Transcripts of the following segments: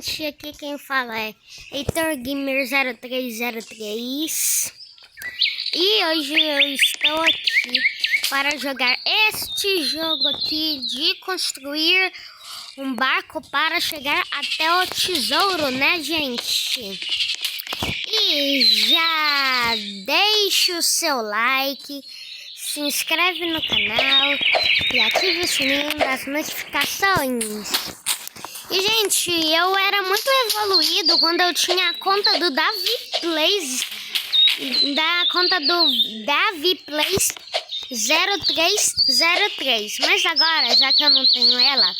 gente, aqui quem fala é Heitor Gamer 0303 e hoje eu estou aqui para jogar este jogo aqui de construir um barco para chegar até o tesouro, né, gente? E já deixa o seu like, se inscreve no canal e ative o sininho das notificações. E, gente, eu era muito evoluído quando eu tinha a conta do Davi Plays, da conta do Davi Plays 0303. Mas agora, já que eu não tenho ela,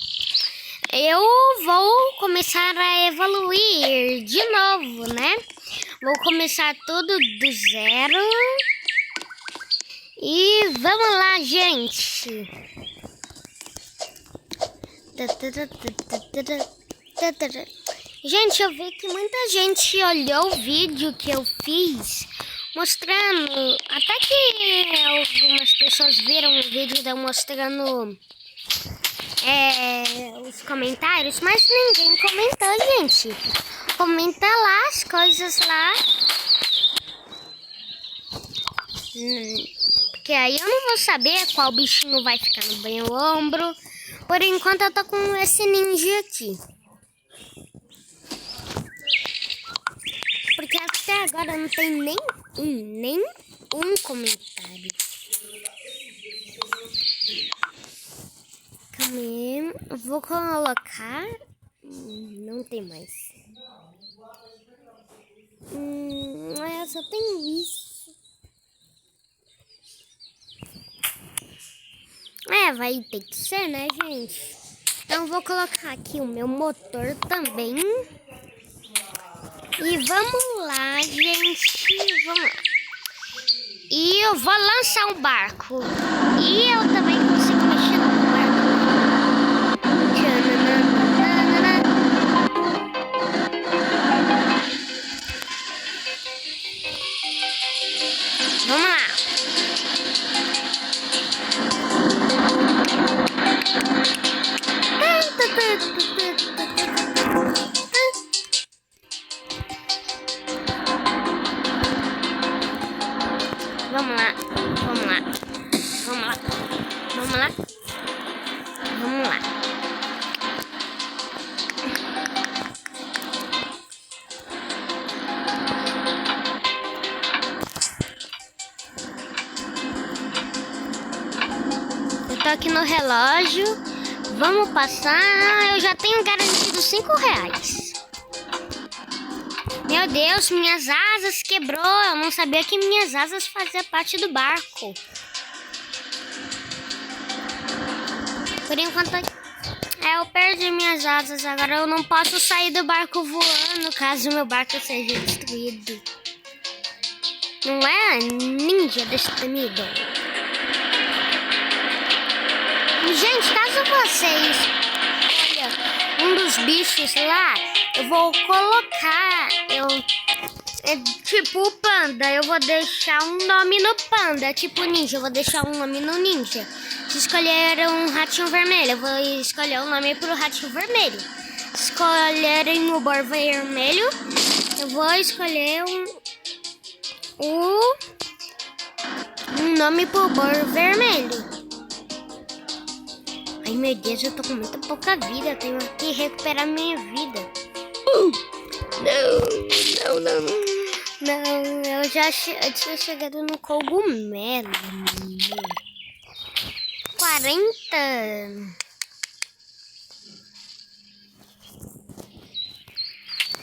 eu vou começar a evoluir de novo, né? Vou começar tudo do zero. E vamos lá, gente. Gente, eu vi que muita gente olhou o vídeo que eu fiz mostrando, até que algumas pessoas viram o vídeo de eu mostrando os comentários, mas ninguém comentou, gente. Comenta lá as coisas lá, porque aí eu não vou saber qual bichinho vai ficar no meu ombro. Por enquanto eu tô com esse ninja aqui. Porque até agora não tem nem um comentário. Calma aí. Eu vou colocar. Não tem mais. Eu só tenho isso. Vai ter que ser, né, gente? Então vou colocar aqui o meu motor também. E vamos lá, gente. Vamos lá. E eu vou lançar um barco. E eu também consigo mexer no barco. Vamos lá. Vamos lá, vamos lá, vamos lá, vamos lá, vamos lá. Eu tô aqui no relógio, vamos passar, eu já tenho garantido R$5. Meu Deus, minhas asas quebrou. Eu não sabia que minhas asas faziam parte do barco. Por enquanto, eu perdi minhas asas. Agora eu não posso sair do barco voando caso meu barco seja destruído. Não é, ninja destemido? Gente, caso vocês olha um dos bichos lá, eu vou colocar, é tipo o panda, eu vou deixar um nome no panda, tipo ninja, eu vou deixar um nome no ninja. Se escolher um ratinho vermelho, eu vou escolher um nome pro ratinho vermelho. Se escolherem o bor vermelho, eu vou escolher um nome pro bor vermelho. Ai, meu Deus, eu tô com muita pouca vida, eu tenho que recuperar minha vida. Não, eu tinha chegado no cogumelo. 40.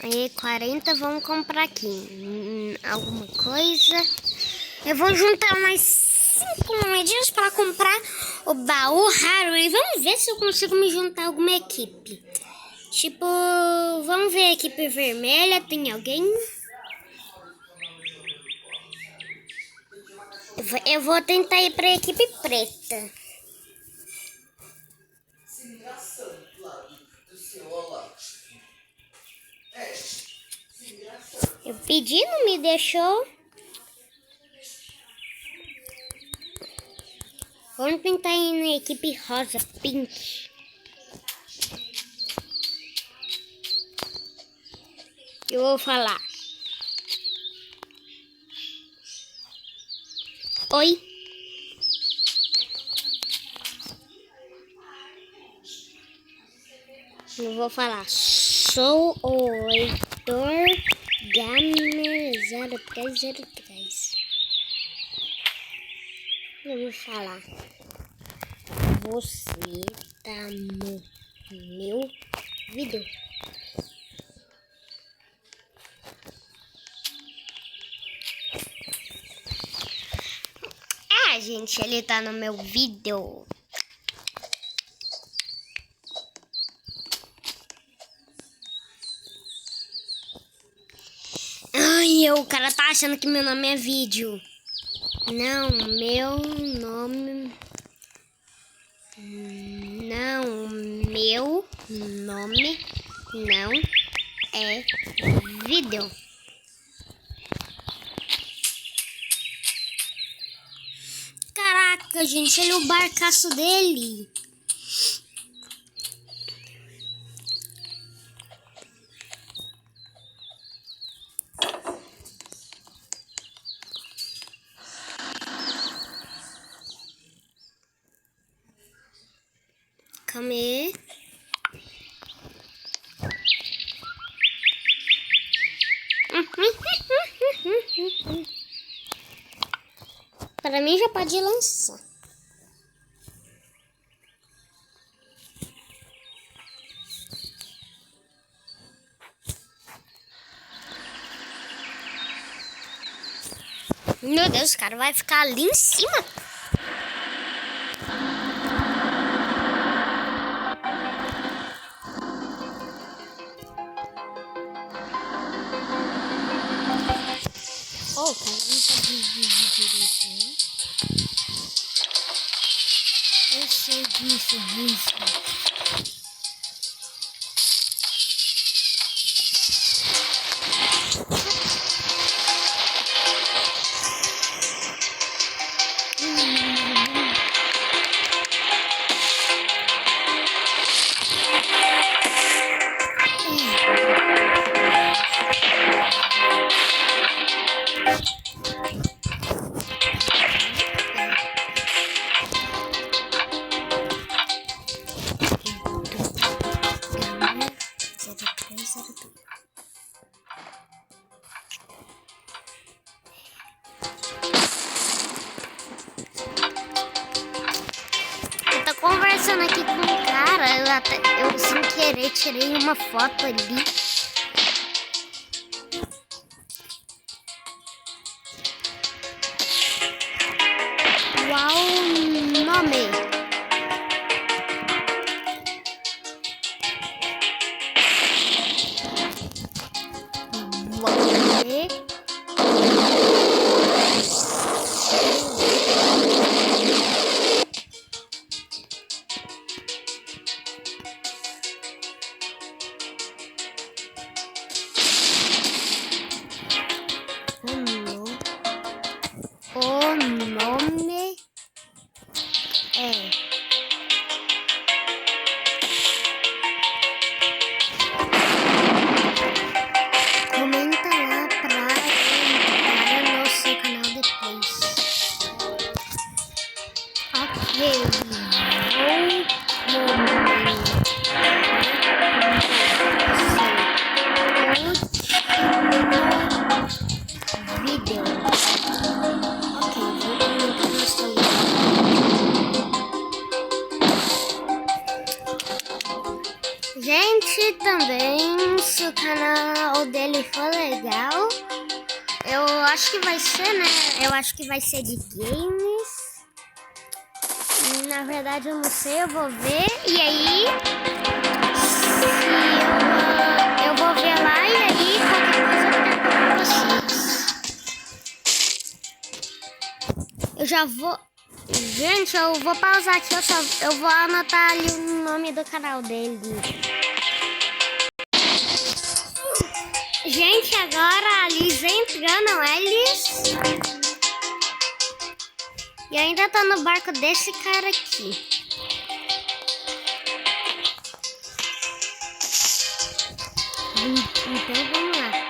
Aí, 40, vamos comprar aqui. Alguma coisa. Eu vou juntar mais 5 moedinhas para comprar o baú raro. E vamos ver se eu consigo me juntar a alguma equipe. Tipo, vamos ver a equipe vermelha, tem alguém? Eu vou tentar ir pra equipe preta. Eu pedi, não me deixou. Vamos tentar ir na equipe rosa, pink. Eu vou falar. Oi. Eu vou falar. Sou o Heitor Gamer 0303. Eu vou falar. Você tá no meu vídeo. Gente, ele tá no meu vídeo. Ai, o cara tá achando que meu nome é vídeo. Não, meu nome... Não, meu nome não é vídeo. Caraca, gente, olha o barcaço dele. Calma aí. Para mim já pode lançar. Meu Deus, o cara vai ficar ali em cima. Oh, cara, não tá direito, né? Eu sei disso. Conversando aqui com o cara, eu sem querer tirei uma foto ali. Uau, nome. O nome é comenta lá pra entrar no nosso canal depois. Ok, vídeo. Gente, também, se o canal dele for legal, eu acho que vai ser, né? Eu acho que vai ser de games. Na verdade, eu não sei, eu vou ver. E aí, eu vou ver lá e aí qualquer coisa eu trago pra vocês. Eu já vou... Gente, eu vou pausar aqui, eu vou anotar ali o nome do canal dele. Gente, agora a Liz entrando, eles... E eu ainda tô no barco desse cara aqui. Então vamos lá.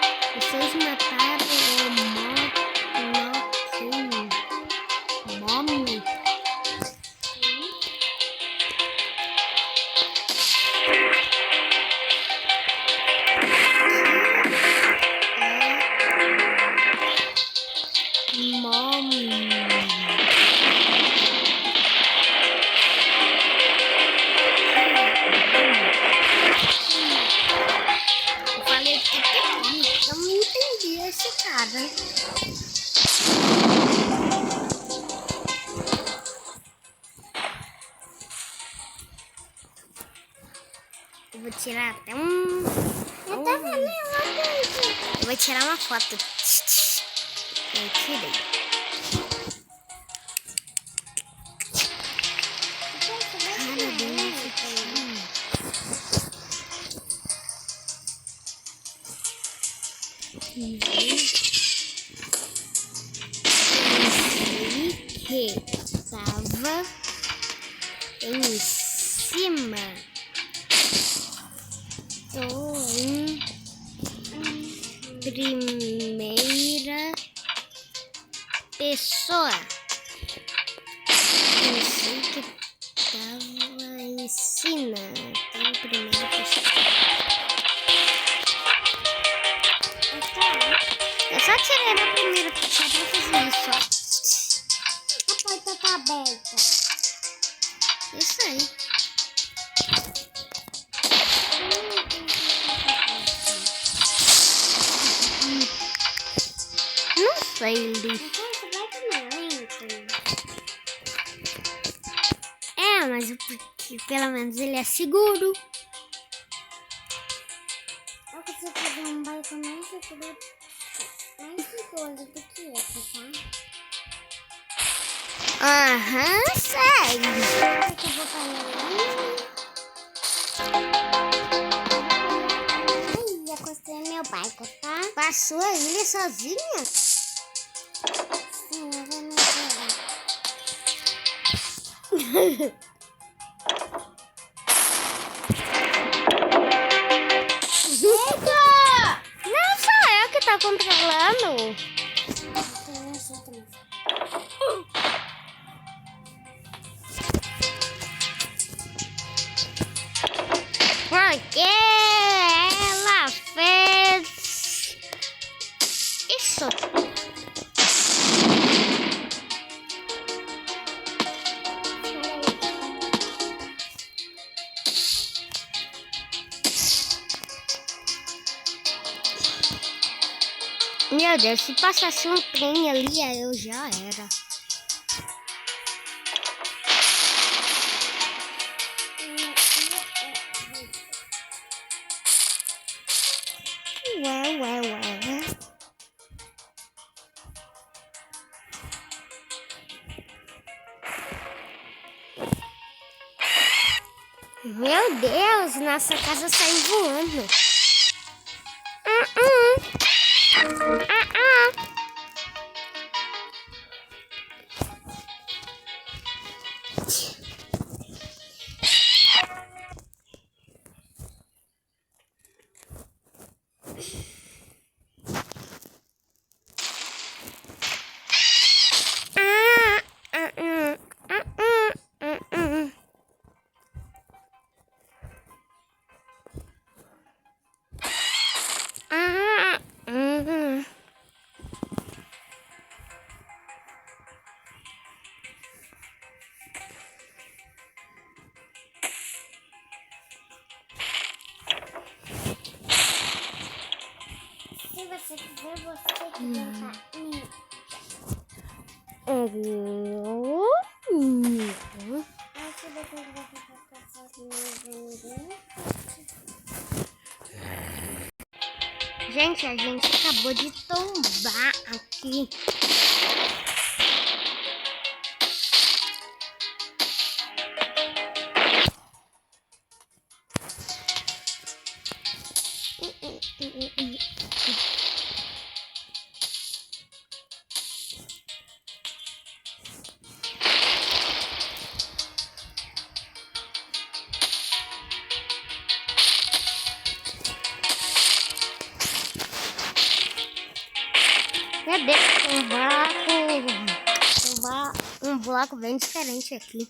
Vamos matar o Mommy. Eu falei que eu não entendi esse cara. Eu vou tirar até um... Eu vou tirar uma foto. Eu tirei. Que estava em cima do primeira pessoa. Pensei que estava em cima do primeira pessoa. Eu só tirei da primeira pessoa pra fazer isso, ó. A porta tá aberta. Isso aí. Não sei, Liz. É, mas porque pelo menos ele é seguro. Eu consigo fazer um barco mais seguro do que esse, tá? Aham, sério. O que eu vou fazer ali? Já construí meu barco, tá? Passou a ilha sozinha? Sim, eu vou me pegar. Não sou eu que tá controlando. Porque ela fez isso. Meu Deus, se passasse um trem ali, eu já era. Ué. Meu Deus, nossa casa saiu voando. Se você quiser, você que tentar. Gente, a gente acabou de tombar aqui. Cadê? Um bloco bem diferente aqui.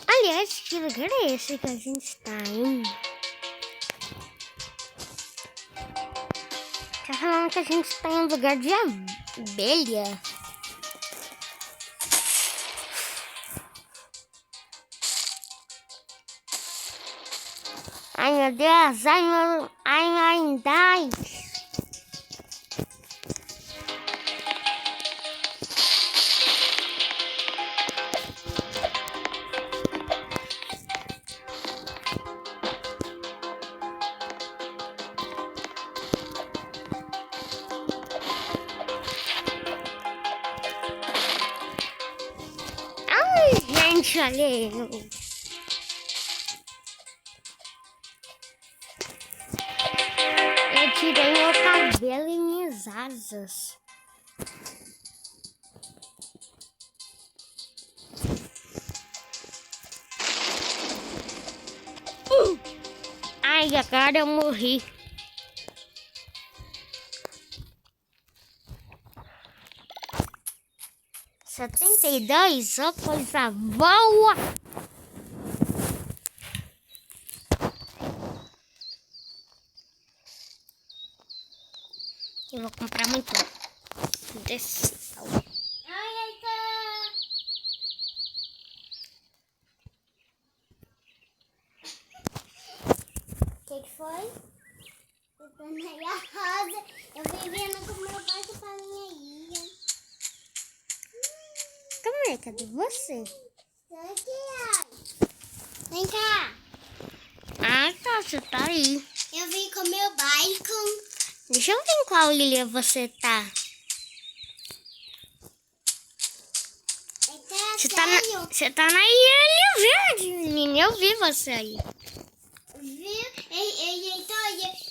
Aliás, que lugar é esse que a gente está indo? Tá falando que a gente está em um lugar de abelha. Ai, meu Deus. Ai. Gente, olha aí. Eu tirei meu cabelo e minhas asas. Ai, agora eu morri. $72, ó, coisa boa! Eu vou comprar muito desse. Ai, tá. O que foi? Eu tornei a rosa. Eu vim vindo com meu barco pra minha ilha. Calma aí, cadê você? Tô aqui, ó. Vem cá. Ah, tá, você tá aí. Eu vim com meu barco. Deixa eu ver em qual ilha você tá. Você tá na ilha verde, menina. Eu vi você aí. Viu?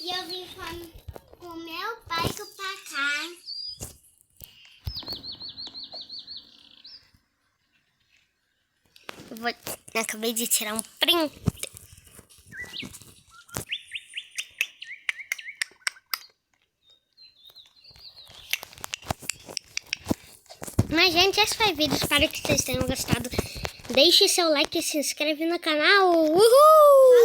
E eu vim com meu barco pra cá. Eu acabei de tirar um print. Mas, gente, esse foi o vídeo. Espero que vocês tenham gostado. Deixe seu like e se inscreve no canal. Uhul!